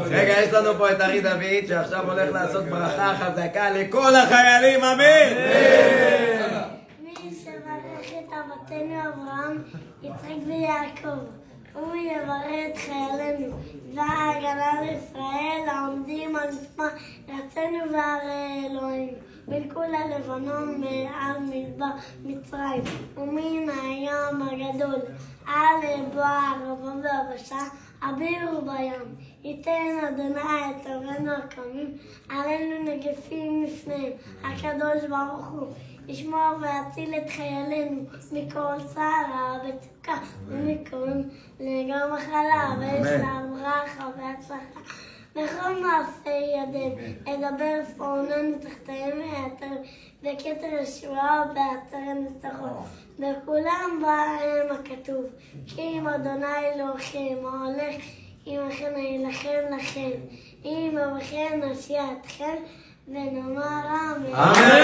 רגע, יש לנו פה את ארי דוד שעכשיו הולך לעשות ברכה חזקה לכל החיילים, אמן! מי שברך את אבותינו אברהם, יצחק ויעקב, הוא יברך את חיילינו וההגנה לישראל העומדים על משמר ארצנו וערי אלוהים, מלכות הלבנון מעל מדבר מצרים ומן הים הגדול על בוא הערבה והיבשה אבירו בים. ייתן אדוני את אויבינו הקמים עלינו נגפים לפניהם. הקדוש ברוך הוא ישמור ויציל את חיילינו מכל צער וצוקה ומכל נגע מחלה, ויש להם ברכה והצלחה בכל מעשה ידיהם. אדבר פעוננו תחתיהם בכתר ישועה ובאתר ניצחון. בכולם בהם הכתוב כי אם אדוני אלוהיכם ההולך עמכם יילחם לכם, אם אבכם נושיע אתכם ונאמר אמן.